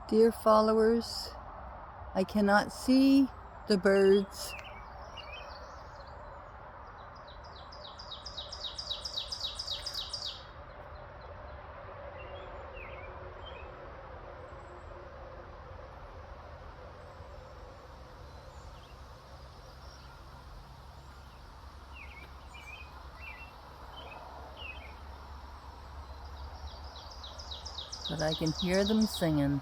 Dear followers, I cannot see the birds. But I can hear them singing.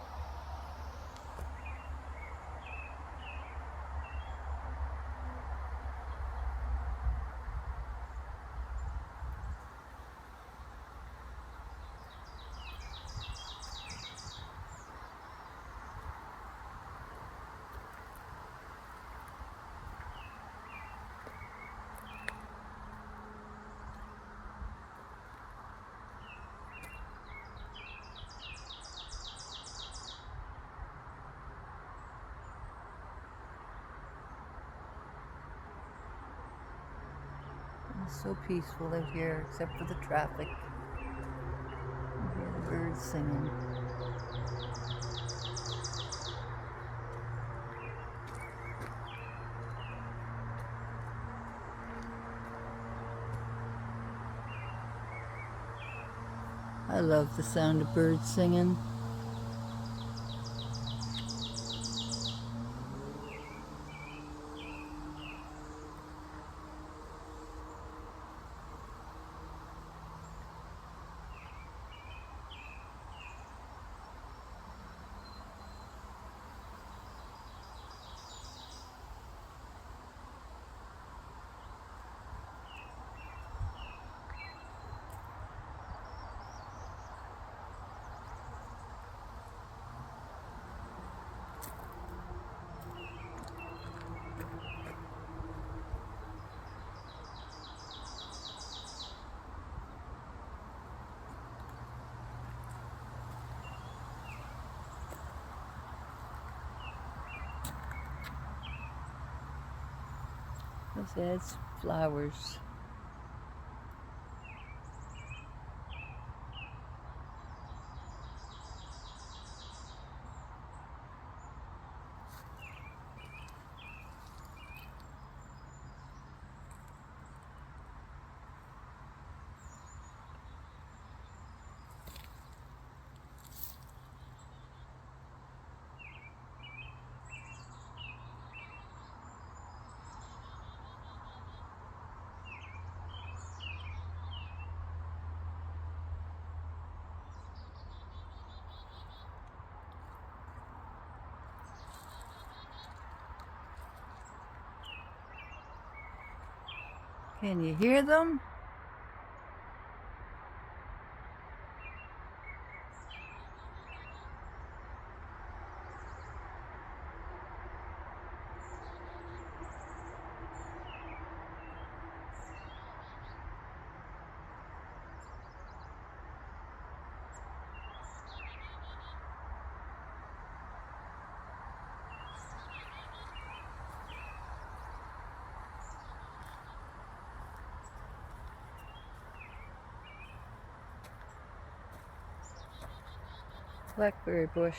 It's so peaceful out here, except for the traffic. You hear the birds singing. I love the sound of birds singing. This adds flowers. Can you hear them? Blackberry bush.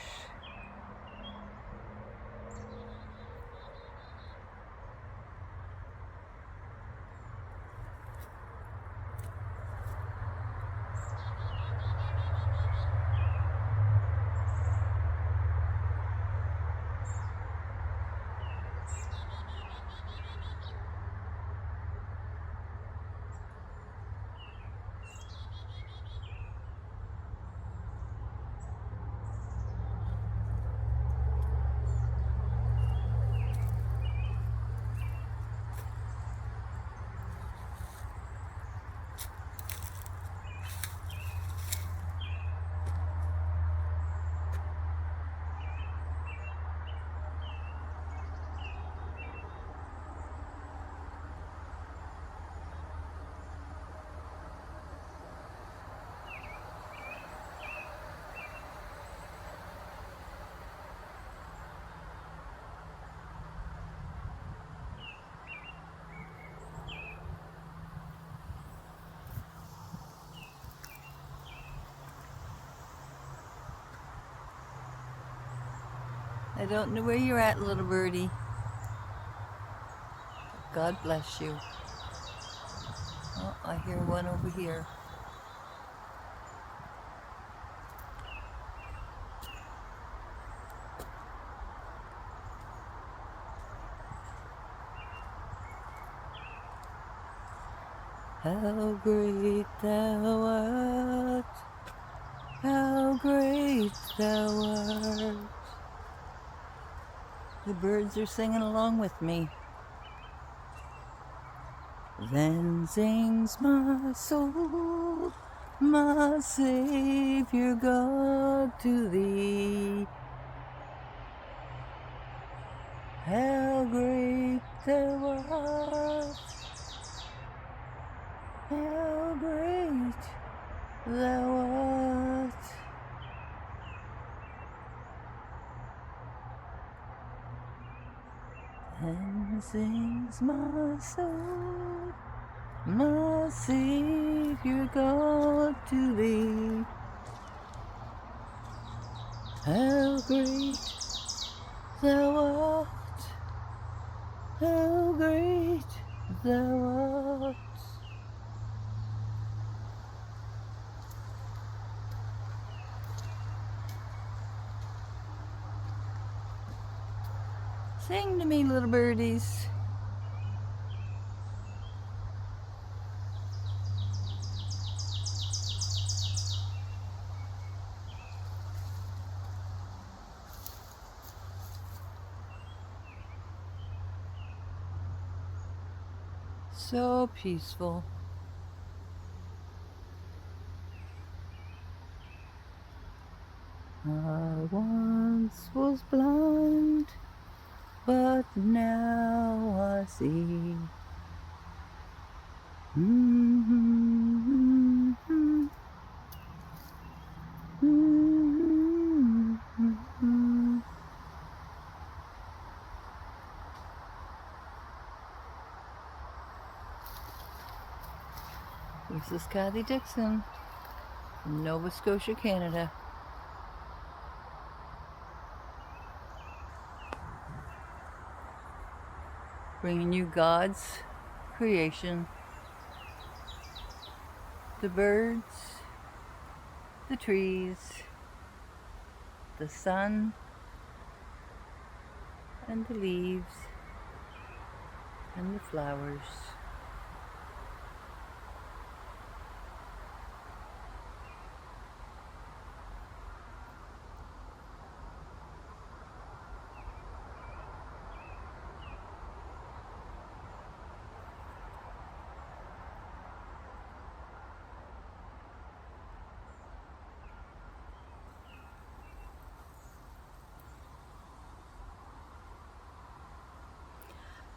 I don't know where you're at, little birdie. God bless you. Oh, I hear one over here. How great thou art, how great thou art. The birds are singing along with me. Then sings my soul, my Savior God to thee. How great thou art, how great thou art. Then sings my soul, my Savior God to thee. How great thou art, how great thou art. Sing to me, little birdies. So peaceful. I once was blind, but now I see. This is Kathy Dixon from Nova Scotia, Canada. Bringing you God's creation. The birds, the trees, the sun, and the leaves, and the flowers.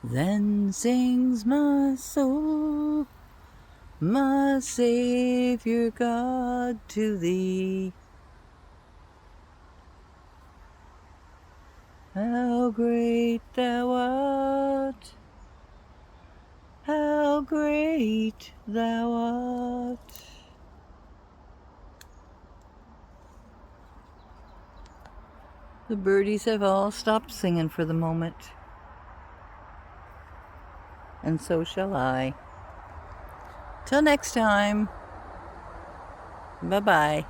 Then sings my soul, my Savior God to thee. How great thou art, how great thou art. The birdies have all stopped singing for the moment. And so shall I. Till next time. Bye-bye.